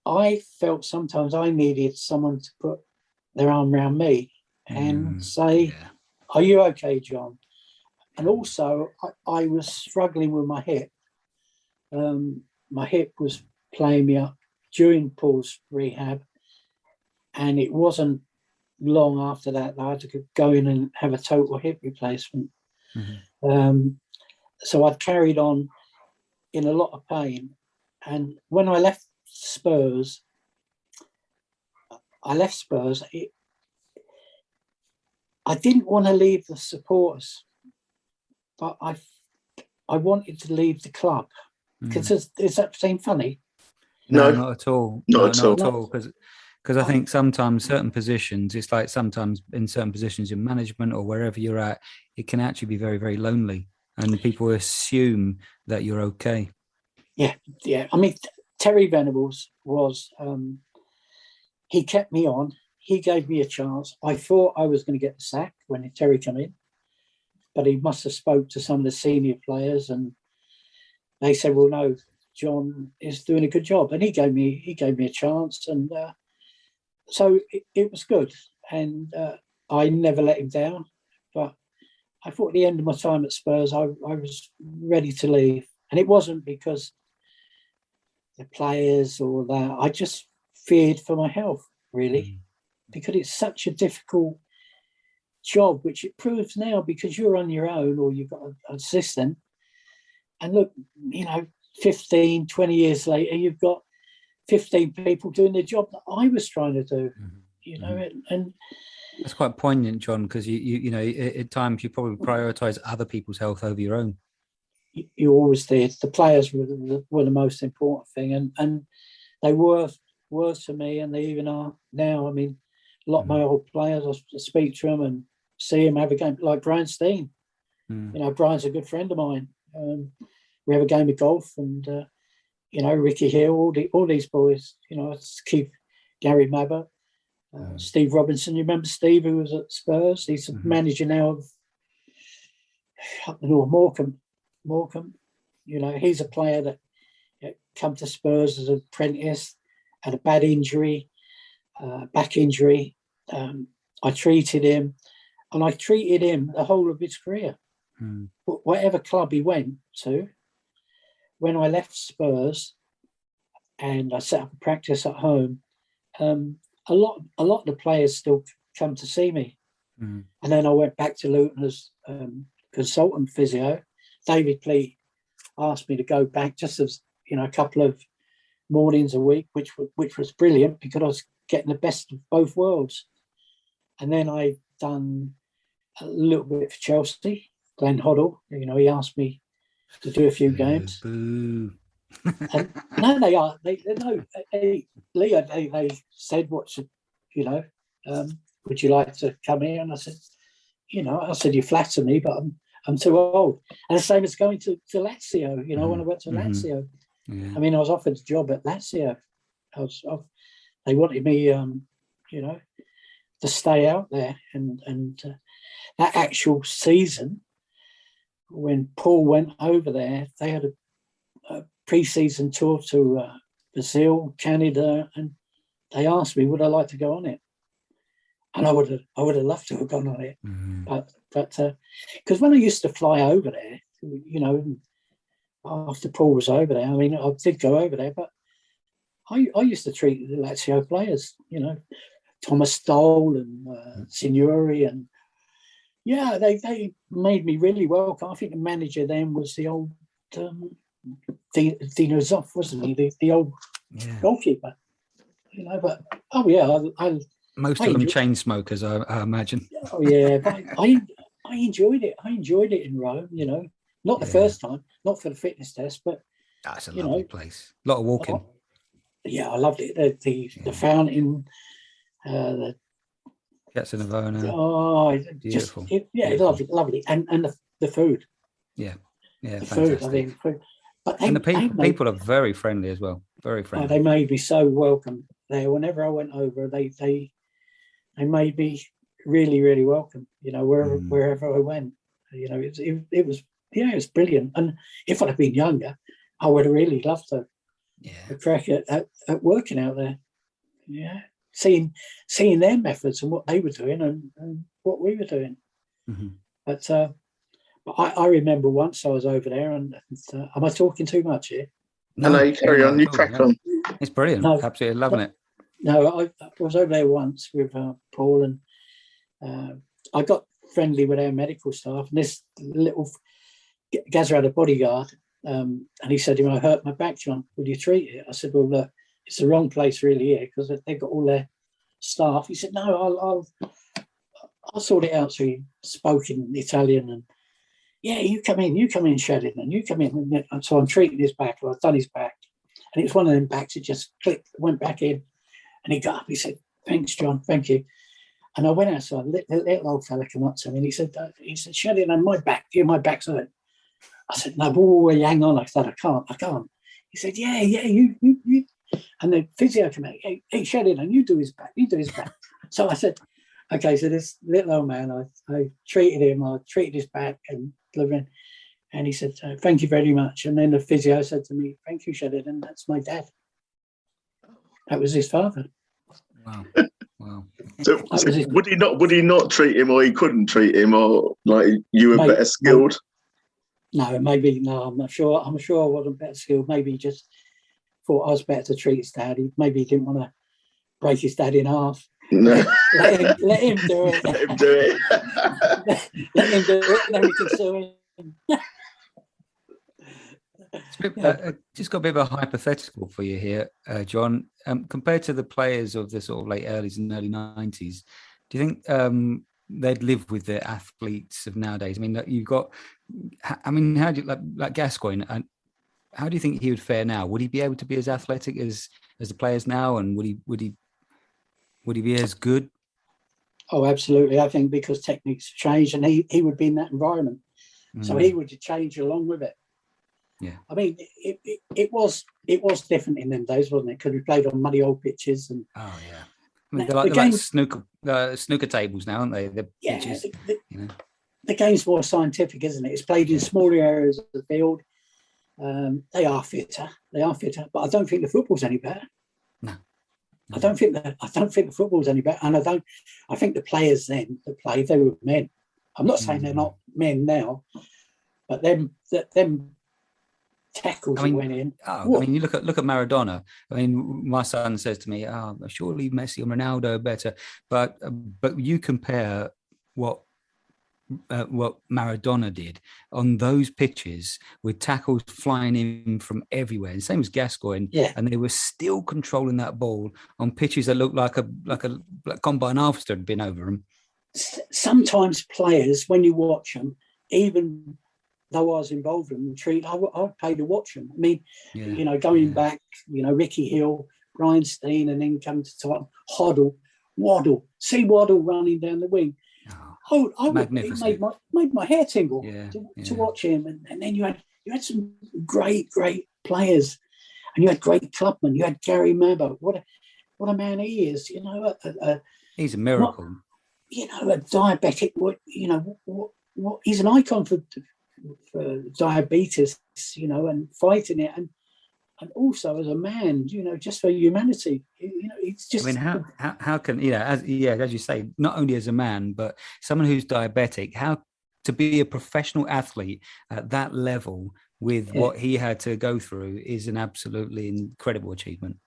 I felt sometimes I needed someone to put their arm around me and say, Yeah. "Are you okay, John?" And also, I was struggling with my hip. My hip was playing me up during Paul's rehab, and it wasn't long after that I had to go in and have a total hip replacement. So I'd carried on in a lot of pain. And when I left Spurs, I didn't want to leave the supporters, but I wanted to leave the club. Because is that seem funny? No, not at all. Not at all. Because I think sometimes certain positions, it's like sometimes in certain positions in management or wherever you're at, it can actually be very, very lonely, and people assume that you're okay. Yeah. I mean, Terry Venables was, he kept me on. He gave me a chance. I thought I was going to get the sack when Terry came in, but he must have spoke to some of the senior players, and they said, "Well, no, John is doing a good job," and he gave me a chance, and so it was good, and I never let him down. But I thought at the end of my time at Spurs, I was ready to leave, and it wasn't because the players or that. I just feared for my health, really, because it's such a difficult job, which it proves now because you're on your own or you've got an assistant. And look, 15, 20 years later, you've got 15 people doing the job that I was trying to do, and that's quite poignant, John, because you know, at times you probably prioritize other people's health over your own. You always did. The players were the most important thing, and they were to me, and they even are now. I mean, a lot of my old players, I speak to them and see them have a game, like Brian Steen. Brian's a good friend of mine. We have a game of golf, and Ricky Hill, all these boys. Keith, Gary Mabber, Steve Robinson. You remember Steve, who was at Spurs? He's a manager now of up the north, Morecambe. He's a player that come to Spurs as an apprentice, had a bad injury, back injury. I treated him, and I treated him the whole of his career. Whatever club he went to, when I left Spurs and I set up a practice at home, a lot of the players still come to see me. And then I went back to Luton as consultant physio. David Pleat asked me to go back just as a couple of mornings a week, which was brilliant because I was getting the best of both worlds. And then I done a little bit for Chelsea. Glenn Hoddle, he asked me to do a few games. Boo. And no, they are. Leo, they said, would you like to come here? And I said, you flatter me, but I'm too old. And the same as going to Lazio, when I went to Lazio. Yeah. I mean, I was offered a job at Lazio. They wanted me, to stay out there. And that actual season, when Paul went over there, they had a pre-season tour to Brazil, Canada, and they asked me, would I like to go on it? And I would have loved to have gone on it. But because when I used to fly over there, after Paul was over there, I mean, I did go over there, but I used to treat the Lazio players, Thomas Stoll and Signori, and they made me really welcome. I think the manager then was the old Dino Zoff, wasn't he? The old goalkeeper. But I most of them chain smokers, I imagine. Oh yeah, but I enjoyed it. I enjoyed it in Rome. Not the first time, not for the fitness test, but that's a lovely place. A lot of walking. I loved it. The fountain, the Piazza Navona. Oh, beautiful. Beautiful. Lovely, and the food. Yeah, the fantastic. food. I mean, food. But the people are very friendly as well. Very friendly. They made me so welcome there. Whenever I went over, they made me really, really welcome. Wherever I went, it was brilliant. And if I'd have been younger, I would have really loved to a crack at working out there. Yeah, seeing their methods and what they were doing and what we were doing. Mm-hmm. But I remember once I was over there, and am I talking too much here? No, you carry on. You crack on. It's brilliant. No, absolutely loving it. No, I was over there once with Paul, and I got friendly with our medical staff. And this little Gazza had a bodyguard, and he said to me, "I hurt my back, John. Would you treat it?" I said, "Well, look, it's the wrong place really here because they've got all their staff." He said, "No, I'll sort it out." So he spoke in Italian, and yeah, you come in, Sheridan, and you come in. And so I'm treating his back. I've done his back, and it was one of them backs that just clicked, went back in, and he got up. He said, "Thanks, John, thank you." And I went outside. The little old fella came up to me, and he said, "Sheridan, my back's hurt." I said, "No, boy, hang on." I said, "I can't." He said, "Yeah, you." And the physio came out. Hey, Sheridan, you do his back. So I said, okay, so this little old man, I treated him. I treated his back and he said, "Thank you very much." And then the physio said to me, "Thank you, Sheridan. That's my dad." That was his father. Wow. Wow. So would he not treat him, or he couldn't treat him, or like you were better skilled? No, maybe no. I'm not sure. I'm sure I wasn't better skilled. Maybe he just thought I was better to treat his dad. Maybe he didn't want to break his dad in half. No. let him do it. Let him do it. Let him do it, and then we can sue him. Just got a bit of a hypothetical for you here, John. Compared to the players of the sort of late 80s and early 90s, do you think they'd live with the athletes of nowadays? I mean, you've got. I mean, how do you like Gascoigne? How do you think he would fare now? Would he be able to be as athletic as the players now, and would he be as good? Oh, absolutely. I think because techniques changed, and he would be in that environment, so he would change along with it. Yeah, I mean, it was different in them days, wasn't it? Because we played on muddy old pitches, and I mean, they're like snooker tables now, aren't they? Pitches, the game's more scientific, isn't it? It's played in smaller areas of the field. They are fitter, but I don't think the football's any better. No. I don't think the football's any better, and I think the players then that played, they were men. I'm not saying they're not men now, but them tackles that went in. I mean, you look at Maradona. I mean, my son says to me, surely Messi and Ronaldo are better, but you compare what Maradona did on those pitches with tackles flying in from everywhere, the same as Gascoigne, and they were still controlling that ball on pitches that looked like a combine harvester had been over them. Sometimes players, when you watch them, even though I was involved in them, I'd pay to watch them. I mean, going back, Ricky Hill, Brian Steen, and then come to Tottenham, Waddle, see Waddle running down the wing. It made my hair tingle to watch him, and then you had some great players, and you had great clubmen. You had Gary Mabber. What a man he is! He's a miracle. A diabetic. What he's an icon for diabetes. And fighting it, and also as a man, just for humanity, it's just. I mean, how can as you say, not only as a man, but someone who's diabetic, how to be a professional athlete at that level with what he had to go through is an absolutely incredible achievement.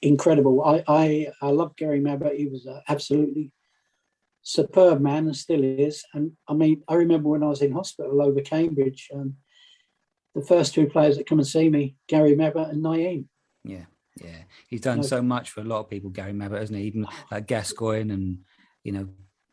Incredible. I love Gary Mabber. He was absolutely superb man and still is. And I mean, I remember when I was in hospital over Cambridge. The first two players that come and see me, Gary Mabber and Naeem. Yeah. He's done so much for a lot of people, Gary Mabber, hasn't he? Even like Gascoigne, and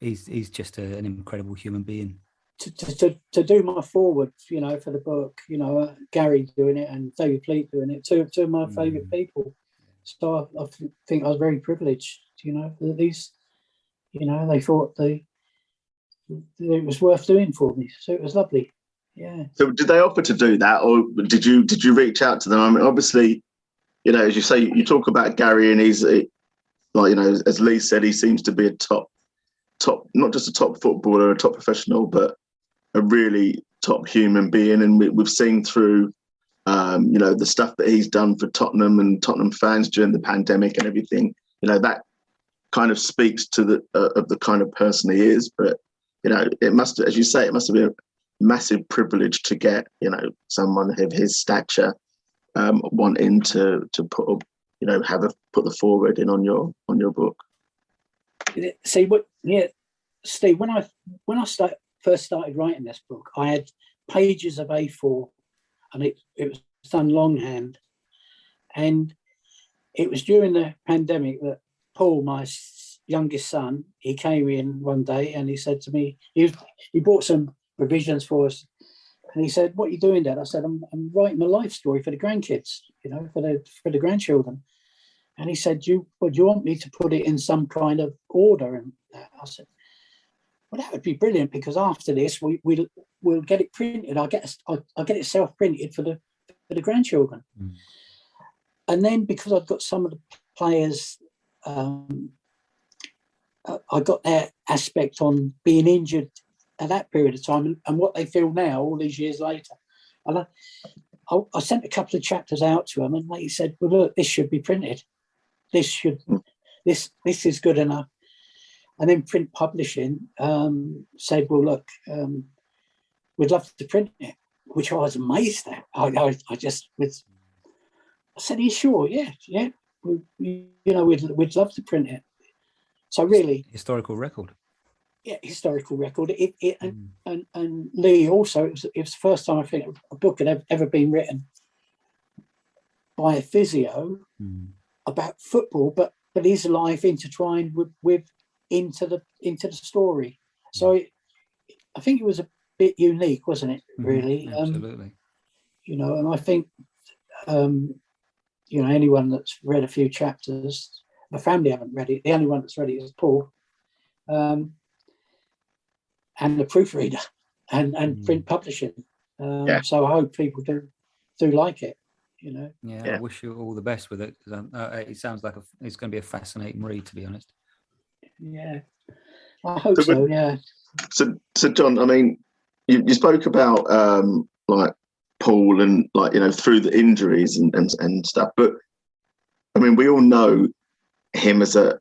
he's just an incredible human being. To do my forward, for the book, Gary doing it and David Fleet doing it, two of my favourite people. So I think I was very privileged, that these, they thought it was worth doing for me. So it was lovely. Yeah. So did they offer to do that, or did you reach out to them? I mean, obviously, as you say, you talk about Gary, and he's as Lee said, he seems to be a top, not just a top footballer, a top professional, but a really top human being. And we've seen through you know, the stuff that he's done for Tottenham and Tottenham fans during the pandemic and everything, you know, that kind of speaks to the kind of person he is. But, you know, it must, as you say, it must have been a massive privilege to get, you know, someone of his stature wanting to put up, you know, put the foreword in on your book. See Steve, when I first started writing this book, I had pages of A4, and it was done longhand, and it was during the pandemic that Paul, my youngest son, he came in one day and he said to me, he bought some provisions for us, and he said, "What are you doing, Dad?" I said, "I'm writing a life story for the grandkids, you know, for the grandchildren." And he said, "Do you want me to put it in some kind of order?" And I said, "Well, that would be brilliant, because after this, we'll get it printed. I'll get it self-printed for the grandchildren." Mm. And then, because I've got some of the players, I got their aspect on being injured at that period of time and what they feel now, all these years later. And I sent a couple of chapters out to them, and they said, "Well, look, this should be printed. This is good enough." And then Print Publishing said, "Well, look, we'd love to print it," which I was amazed at. I said, "Are you sure?" Yeah. We'd love to print it. So really, historical record. Yeah, historical record. And Lee also, it was the first time I think a book had ever been written by a physio about football, but his life intertwined with into the story. So I think it was a bit unique, wasn't it? Really, absolutely. You know, and I think you know, anyone that's read a few chapters, the family haven't read it. The only one that's read it is Paul, and the proofreader, and Print Publishing. So I hope people do like it. You know. Yeah, I wish you all the best with it. It sounds like it's going to be a fascinating read, to be honest. Yeah, I hope so. Yeah. So John, I mean, you spoke about like Paul and, like, you know, through the injuries and stuff, but I mean, we all know him as an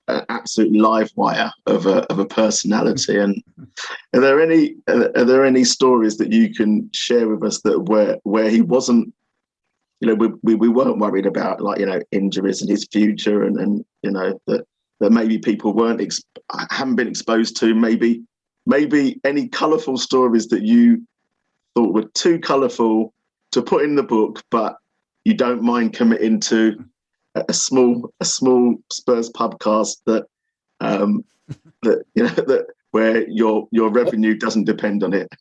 absolute live wire of a personality. And are there any stories that you can share with us that where he wasn't, you know, we weren't worried about, like, you know, injuries and his future, and you know, that maybe people haven't been exposed to, maybe any colourful stories that you thought were too colourful to put in the book, but you don't mind committing to a small Spurs pubcast that that, you know, that where your revenue doesn't depend on it.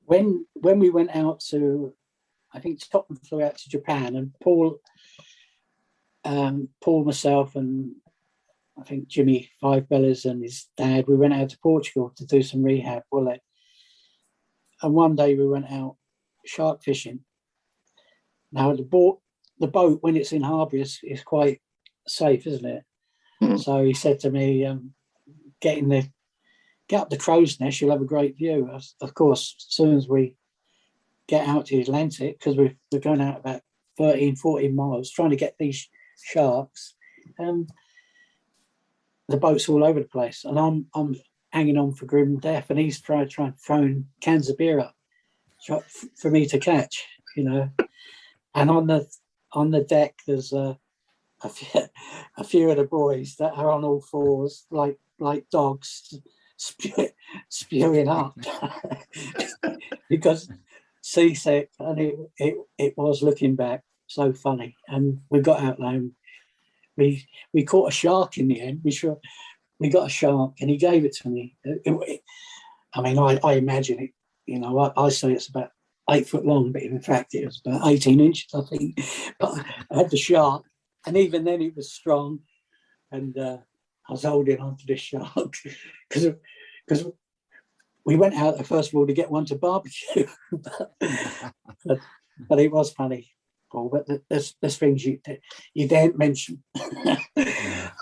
When we went out to, I think Tottenham flew out to Japan, and Paul, myself, and I think Jimmy Five Bellas and his dad, we went out to Portugal to do some rehab. And one day we went out shark fishing. Now the boat, when it's in harbour, is quite safe, isn't it? Mm. So he said to me, get up the crow's nest, you'll have a great view. Of course, as soon as we get out to the Atlantic, because we're going out about 13, 14 miles, trying to get these sharks, the boat's all over the place, and I'm hanging on for grim death, and he's trying throwing cans of beer up for me to catch, you know. And on the deck, there's a few of the boys that are on all fours, like dogs, spewing up because seasick, and it was, looking back, so funny. And we got out there, and we caught a shark in the end. We got a shark, and he gave it to me. I mean, I imagine it, you know, I say it's about 8 foot long, but in fact it was about 18 inches, I think. But I had the shark, and even then it was strong, and I was holding on to this shark because we went out there, first of all, to get one to barbecue. but it was funny, Paul. But there's things you daren't mention.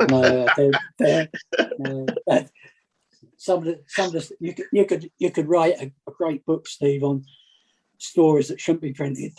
No, some of the you could write a great book, Steve, on stories that shouldn't be printed.